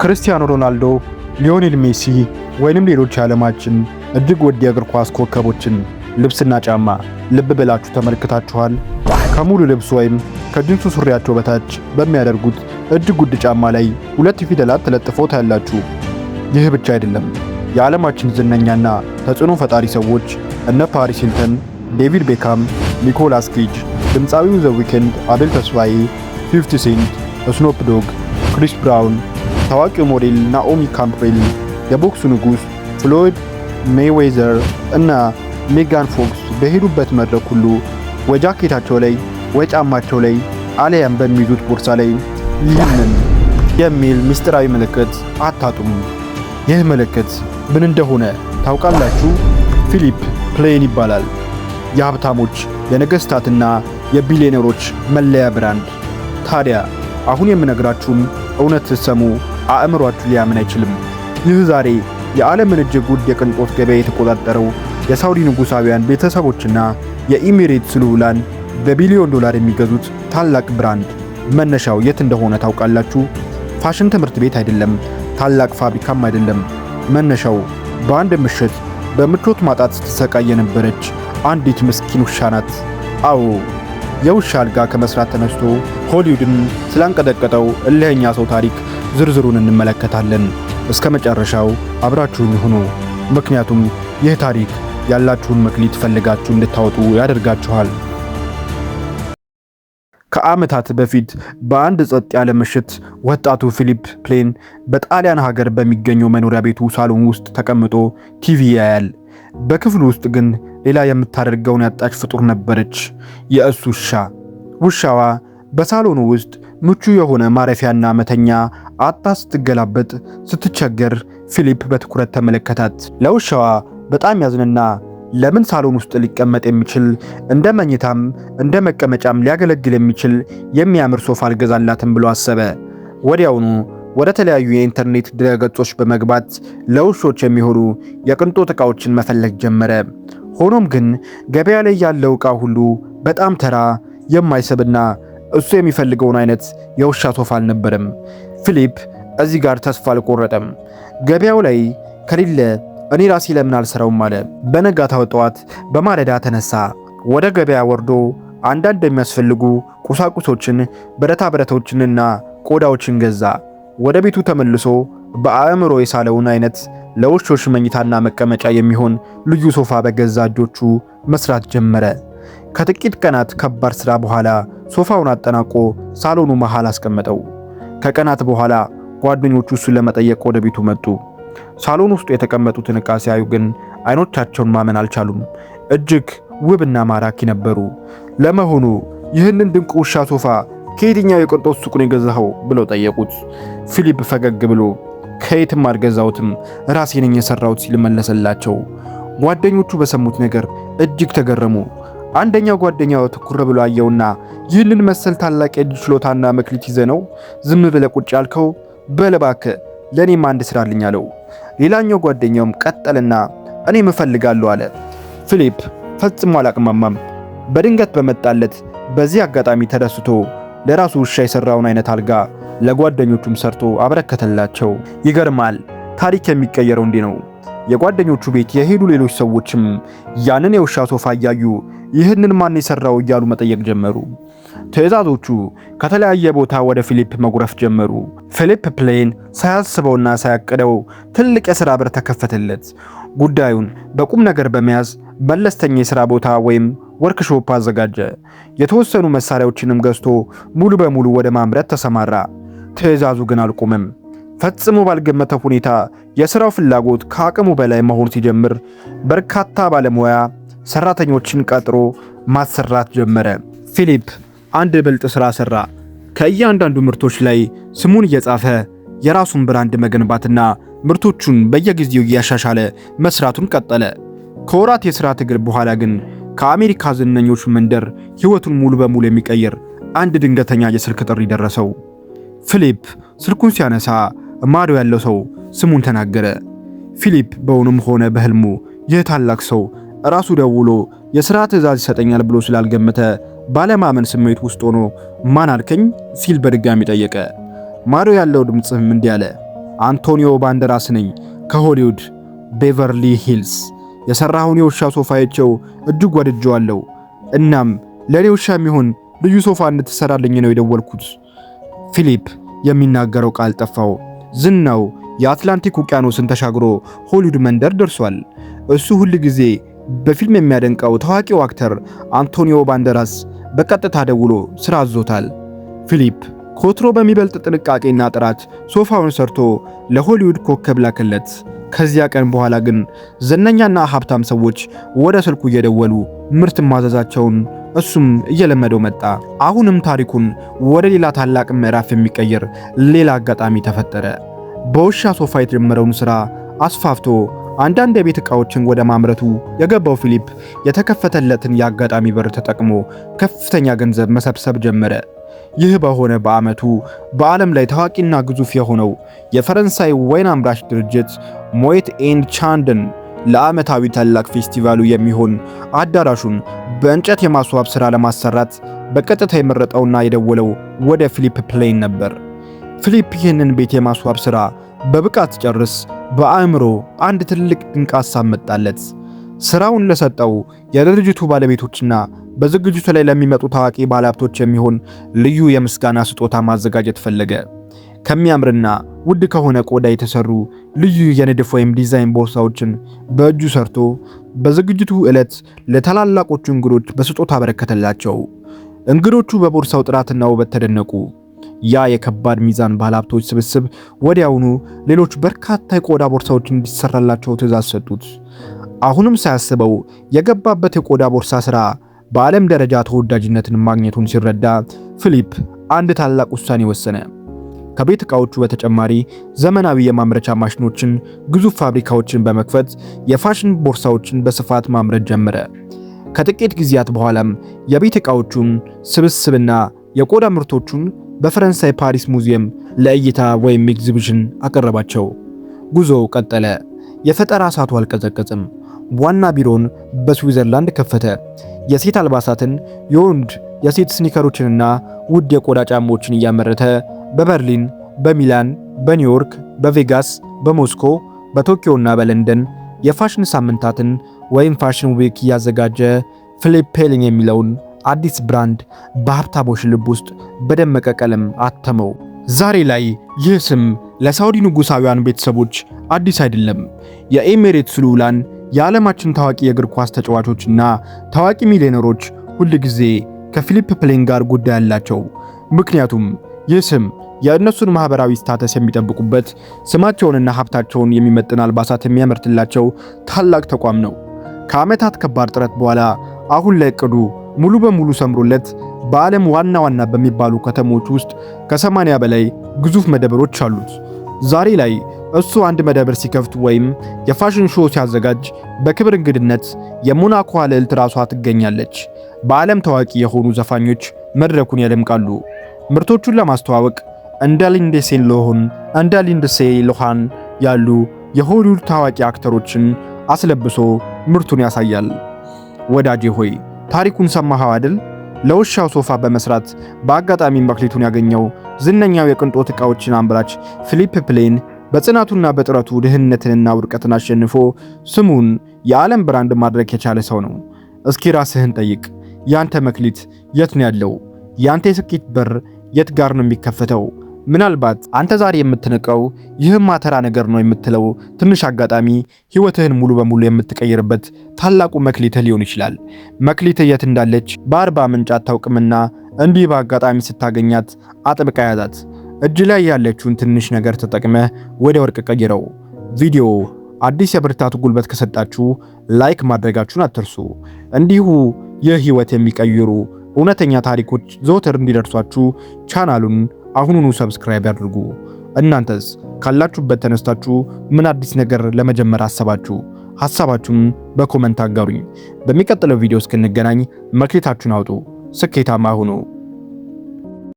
ክርስቲያኖ ሮናልዶ፣ ሊዮኔል ሜሲ ወይንም ሌሎች የዓለማችን እጅግ ውድ የእግር ኳስ ኮከቦችን ልብስና ጫማ ልብ ብላችሁ ተመልክታችኋል? ከሙሉ ልብስ ወይም ከጅንሱ ሱሪያቸው በታች በሚያደርጉት እጅግ ውድ ጫማ ላይ ሁለት ፊደላት ተለጥፈው ታያላችሁ። ይህ ብቻ አይደለም። የዓለማችን ዝነኛና ተጽዕኖ ፈጣሪ ሰዎች እነ ፓሪስ ሂልተን፣ ዴቪድ ቤካም፣ ኒኮላስ ኬጅ፣ ድምፃዊው ዘ ዊኬንድ አቤል ተስፋዬ፣ 50 ሴንት፣ ስኖፕ ዶግ፣ ክሪስ ብራውን፣ ታዋቂው ሞዴል ናኦሚ ካምፕቤል፣ የቦክሱ ንጉሥ ፍሎይድ ሜይዌዘር እና ሜጋን ፎክስ በሄዱበት መድረክ ሁሉ ወይ ጃኬታቸው ላይ ወይ ጫማቸው ላይ አለያም በሚይዙት ቦርሳ ላይ ይህንን የሚል ምስጢራዊ ምልክት አታጡም። ይህ ምልክት ምን እንደሆነ ታውቃላችሁ? ፊሊፕ ፕሌን ይባላል። የሀብታሞች የነገሥታትና የቢሊዮነሮች መለያ ብራንድ። ታዲያ አሁን የምነግራችሁን እውነት ስትሰሙ አእምሯችሁ ሊያምን አይችልም። ይህ ዛሬ የዓለምን እጅግ ውድ የቅንጦት ገበያ የተቆጣጠረው የሳውዲ ንጉሳውያን ቤተሰቦችና የኢሚሬትስ ልዑላን በቢሊዮን ዶላር የሚገዙት ታላቅ ብራንድ መነሻው የት እንደሆነ ታውቃላችሁ? ፋሽን ትምህርት ቤት አይደለም፣ ታላቅ ፋብሪካም አይደለም። መነሻው በአንድ ምሽት በምቾት ማጣት ስትሰቃይ የነበረች አንዲት ምስኪን ውሻ ናት። አዎ፣ የውሻ አልጋ ከመስራት ተነስቶ ሆሊውድን ስላንቀጠቀጠው እልህኛ ሰው ታሪክ ዝርዝሩን እንመለከታለን። እስከ መጨረሻው አብራችሁን ሁኑ። ምክንያቱም ይህ ታሪክ ያላችሁን መክሊት ፈልጋችሁ እንድታወጡ ያደርጋችኋል። ከዓመታት በፊት በአንድ ጸጥ ያለ ምሽት ወጣቱ ፊሊፕ ፕሌን በጣሊያን ሀገር በሚገኘው መኖሪያ ቤቱ ሳሎን ውስጥ ተቀምጦ ቲቪ ያያል። በክፍሉ ውስጥ ግን ሌላ የምታደርገውን ያጣች ፍጡር ነበረች፣ የእሱ ውሻ። ውሻዋ በሳሎኑ ውስጥ ምቹ የሆነ ማረፊያና መተኛ አጣ ስትገላበጥ ስትቸገር ፊሊፕ በትኩረት ተመለከታት። ለውሻዋ በጣም ያዝንና ለምን ሳሎን ውስጥ ሊቀመጥ የሚችል እንደ መኝታም እንደ መቀመጫም ሊያገለግል የሚችል የሚያምር ሶፋ አልገዛላትም ብሎ አሰበ። ወዲያውኑ ወደ ተለያዩ የኢንተርኔት ድረገጾች በመግባት ለውሾች የሚሆኑ የቅንጦት ዕቃዎችን መፈለግ ጀመረ። ሆኖም ግን ገበያ ላይ ያለው ዕቃ ሁሉ በጣም ተራ፣ የማይስብና እሱ የሚፈልገውን አይነት የውሻ ሶፋ አልነበረም። ፊሊፕ እዚህ ጋር ተስፋ አልቆረጠም። ገበያው ላይ ከሌለ እኔ ራሴ ለምን አልሰራውም አለ። በነጋታው ጠዋት በማለዳ ተነሳ። ወደ ገበያ ወርዶ አንዳንድ የሚያስፈልጉ ቁሳቁሶችን፣ ብረታ ብረቶችንና ቆዳዎችን ገዛ። ወደ ቤቱ ተመልሶ በአእምሮ የሳለውን አይነት ለውሾች መኝታና መቀመጫ የሚሆን ልዩ ሶፋ በገዛ እጆቹ መስራት ጀመረ። ከጥቂት ቀናት ከባድ ሥራ በኋላ ሶፋውን አጠናቆ ሳሎኑ መሃል አስቀመጠው። ከቀናት በኋላ ጓደኞቹ እሱን ለመጠየቅ ወደ ቤቱ መጡ። ሳሎን ውስጥ የተቀመጡትን ዕቃ ሲያዩ ግን አይኖቻቸውን ማመን አልቻሉም። እጅግ ውብና ማራኪ ነበሩ። ለመሆኑ ይህንን ድንቅ ውሻ ሶፋ ከየትኛው የቅንጦት ሱቅ ነው የገዛኸው ብለው ጠየቁት። ፊሊፕ ፈገግ ብሎ ከየትም አልገዛሁትም ራሴ ነኝ የሰራሁት ሲል መለሰላቸው። ጓደኞቹ በሰሙት ነገር እጅግ ተገረሙ። አንደኛው ጓደኛው ትኩር ብሎ አየውና ይህንን መሰል ታላቅ የእጅ ችሎታና መክሊት ይዘህ ነው ዝም ብለህ ቁጭ ያልከው? በል እባክህ ለኔም አንድ ስራልኝ አለው። ሌላኛው ጓደኛውም ቀጠልና እኔም እፈልጋለሁ አለ። ፊሊፕ ፈጽሞ አላቅማማም። በድንገት በመጣለት በዚህ አጋጣሚ ተደስቶ ለራሱ ውሻ የሰራውን አይነት አልጋ ለጓደኞቹም ሰርቶ አበረከተላቸው። ይገርማል፣ ታሪክ የሚቀየረው እንዲህ ነው። የጓደኞቹ ቤት የሄዱ ሌሎች ሰዎችም ያንን የውሻ ሶፋ እያዩ ይህንን ማን የሰራው እያሉ መጠየቅ ጀመሩ። ትዕዛዞቹ ከተለያየ ቦታ ወደ ፊሊፕ መጉረፍ ጀመሩ። ፊሊፕ ፕሌን ሳያስበውና ሳያቅደው ትልቅ የሥራ በር ተከፈተለት። ጉዳዩን በቁም ነገር በመያዝ መለስተኛ የሥራ ቦታ ወይም ወርክሾፕ አዘጋጀ። የተወሰኑ መሳሪያዎችንም ገዝቶ ሙሉ በሙሉ ወደ ማምረት ተሰማራ። ትዕዛዙ ግን አልቆመም። ፈጽሞ ባልገመተ ሁኔታ የሥራው ፍላጎት ከአቅሙ በላይ መሆን ሲጀምር በርካታ ባለሙያ ሰራተኞችን ቀጥሮ ማሰራት ጀመረ። ፊሊፕ አንድ ብልጥ ሥራ ሠራ። ከእያንዳንዱ ምርቶች ላይ ስሙን እየጻፈ የራሱን ብራንድ መገንባትና ምርቶቹን በየጊዜው እያሻሻለ መስራቱን ቀጠለ። ከወራት የሥራ ትግል በኋላ ግን ከአሜሪካ ዝነኞች መንደር ሕይወቱን ሙሉ በሙሉ የሚቀይር አንድ ድንገተኛ የስልክ ጥሪ ደረሰው። ፊሊፕ ስልኩን ሲያነሳ ማዶ ያለው ሰው ስሙን ተናገረ። ፊሊፕ በእውኑም ሆነ በሕልሙ ይህ ታላቅ ሰው ራሱ ደውሎ የሥራ ትዕዛዝ ይሰጠኛል ብሎ ስላልገመተ ባለማመን ስሜት ውስጥ ሆኖ ማን አልከኝ ሲል በድጋሚ ጠየቀ። ማዶ ያለው ድምጽም እንዲህ አለ፣ አንቶኒዮ ባንደራስ ነኝ ከሆሊውድ ቤቨርሊ ሂልስ። የሰራኸውን የውሻ ሶፋ አይቼው እጅግ ወድጄዋለሁ። እናም ለኔ ውሻ የሚሆን ልዩ ሶፋ እንድትሰራልኝ ነው የደወልኩት። ፊሊፕ የሚናገረው ቃል ጠፋው። ዝናው የአትላንቲክ ውቅያኖስን ተሻግሮ ሆሊውድ መንደር ደርሷል። እሱ ሁል ጊዜ በፊልም የሚያደንቀው ታዋቂው አክተር አንቶኒዮ ባንደራስ በቀጥታ ደውሎ ስራ አዞታል። ፊሊፕ ኮትሮ በሚበልጥ ጥንቃቄና ጥራት ሶፋውን ሰርቶ ለሆሊውድ ኮከብ ላከለት። ከዚያ ቀን በኋላ ግን ዝነኛና ሀብታም ሰዎች ወደ ስልኩ እየደወሉ ምርት ማዘዛቸውን እሱም እየለመደው መጣ። አሁንም ታሪኩን ወደ ሌላ ታላቅ ምዕራፍ የሚቀየር ሌላ አጋጣሚ ተፈጠረ። በውሻ ሶፋ የተጀመረውን ሥራ አስፋፍቶ አንዳንድ የቤት ዕቃዎችን ወደ ማምረቱ የገባው ፊሊፕ የተከፈተለትን የአጋጣሚ በር ተጠቅሞ ከፍተኛ ገንዘብ መሰብሰብ ጀመረ። ይህ በሆነ በዓመቱ በዓለም ላይ ታዋቂና ግዙፍ የሆነው የፈረንሳይ ወይን አምራች ድርጅት ሞየት ኤንድ ቻንደን ለዓመታዊ ታላቅ ፌስቲቫሉ የሚሆን አዳራሹን በእንጨት የማስዋብ ሥራ ለማሰራት በቀጥታ የመረጠውና የደወለው ወደ ፊሊፕ ፕሌን ነበር። ፊሊፕ ይህንን ቤት የማስዋብ ሥራ በብቃት ጨርስ በአእምሮ አንድ ትልቅ ድንቅ ሐሳብ መጣለት። ሥራውን ለሰጠው የድርጅቱ ባለቤቶችና በዝግጅቱ ላይ ለሚመጡ ታዋቂ ባለሀብቶች የሚሆን ልዩ የምስጋና ስጦታ ማዘጋጀት ፈለገ። ከሚያምርና ውድ ከሆነ ቆዳ የተሰሩ ልዩ የንድፍ ወይም ዲዛይን ቦርሳዎችን በእጁ ሰርቶ በዝግጅቱ ዕለት ለታላላቆቹ እንግዶች በስጦታ አበረከተላቸው። እንግዶቹ በቦርሳው ጥራትና ውበት ተደነቁ። ያ የከባድ ሚዛን ባለሀብቶች ስብስብ ወዲያውኑ ሌሎች በርካታ የቆዳ ቦርሳዎችን እንዲሰራላቸው ትዕዛዝ ሰጡት። አሁንም ሳያስበው የገባበት የቆዳ ቦርሳ ሥራ በዓለም ደረጃ ተወዳጅነትን ማግኘቱን ሲረዳ ፊሊፕ አንድ ታላቅ ውሳኔ ወሰነ። ከቤት ዕቃዎቹ በተጨማሪ ዘመናዊ የማምረቻ ማሽኖችን፣ ግዙፍ ፋብሪካዎችን በመክፈት የፋሽን ቦርሳዎችን በስፋት ማምረት ጀመረ። ከጥቂት ጊዜያት በኋላም የቤት ዕቃዎቹን ስብስብና የቆዳ ምርቶቹን በፈረንሳይ ፓሪስ ሙዚየም ለእይታ ወይም ኤግዚቢሽን አቀረባቸው። ጉዞው ቀጠለ። የፈጠራ እሳቱ አልቀዘቀዝም። ዋና ቢሮውን በስዊዘርላንድ ከፈተ። የሴት አልባሳትን፣ የወንድ የሴት ስኒከሮችንና ውድ የቆዳ ጫማዎችን እያመረተ በበርሊን፣ በሚላን፣ በኒውዮርክ፣ በቬጋስ፣ በሞስኮ፣ በቶኪዮና በለንደን የፋሽን ሳምንታትን ወይም ፋሽን ዊክ እያዘጋጀ ፊሊፕ ፕሌን የሚለውን አዲስ ብራንድ በሀብታሞች ልብ ውስጥ በደመቀ ቀለም አተመው። ዛሬ ላይ ይህ ስም ለሳውዲ ንጉሳውያን ቤተሰቦች አዲስ አይደለም። የኤሚሬትስ ልዑላን፣ የዓለማችን ታዋቂ የእግር ኳስ ተጫዋቾችና ታዋቂ ሚሊዮነሮች ሁል ጊዜ ከፊሊፕ ፕሌን ጋር ጉዳይ አላቸው። ምክንያቱም ይህ ስም የእነሱን ማህበራዊ ስታተስ የሚጠብቁበት፣ ስማቸውንና ሀብታቸውን የሚመጥን አልባሳት የሚያመርትላቸው ታላቅ ተቋም ነው። ከዓመታት ከባድ ጥረት በኋላ አሁን ላይ እቅዱ ሙሉ በሙሉ ሰምሮለት በዓለም ዋና ዋና በሚባሉ ከተሞች ውስጥ ከ80 በላይ ግዙፍ መደብሮች አሉት። ዛሬ ላይ እሱ አንድ መደብር ሲከፍት ወይም የፋሽን ሾው ሲያዘጋጅ በክብር እንግድነት የሞናኮ ልዕልት ራሷ ትገኛለች። በዓለም ታዋቂ የሆኑ ዘፋኞች መድረኩን ያደምቃሉ። ምርቶቹን ለማስተዋወቅ እንደ ሊንድሴ ሎሃን ያሉ የሆሊውድ ታዋቂ አክተሮችን አስለብሶ ምርቱን ያሳያል። ወዳጄ ሆይ ታሪኩን ሰማኸው አይደል? ለውሻው ሶፋ በመስራት በአጋጣሚ መክሊቱን ያገኘው ዝነኛው የቅንጦት ዕቃዎችን አምራች ፊሊፕ ፕሌን በጽናቱና በጥረቱ ድህነትንና ውድቀትን አሸንፎ ስሙን የዓለም ብራንድ ማድረግ የቻለ ሰው ነው። እስኪ ራስህን ጠይቅ። ያንተ መክሊት የት ነው ያለው? ያንተ የስኬት በር የት ጋር ነው የሚከፈተው? ምናልባት አንተ ዛሬ የምትንቀው ይህማ ተራ ነገር ነው የምትለው ትንሽ አጋጣሚ ሕይወትህን ሙሉ በሙሉ የምትቀይርበት ታላቁ መክሊትህ ሊሆን ይችላል። መክሊትህ የት እንዳለች በአርባ ምንጭ አታውቅምና እንዲህ በአጋጣሚ ስታገኛት አጥብቃ ያዛት። እጅ ላይ ያለችውን ትንሽ ነገር ተጠቅመህ ወደ ወርቅ ቀይረው። ቪዲዮ አዲስ የብርታቱ ጉልበት ከሰጣችሁ ላይክ ማድረጋችሁን አትርሱ። እንዲሁ ይህ ሕይወት የሚቀይሩ እውነተኛ ታሪኮች ዘወትር እንዲደርሷችሁ ቻናሉን አሁኑኑ ሰብስክራይብ ያድርጉ። እናንተስ ካላችሁበት ተነስታችሁ ምን አዲስ ነገር ለመጀመር አሰባችሁ? ሐሳባችሁን በኮመንት አጋሩኝ። በሚቀጥለው ቪዲዮ እስክንገናኝ መክሊታችሁን አውጡ፣ ስኬታማ ሁኑ።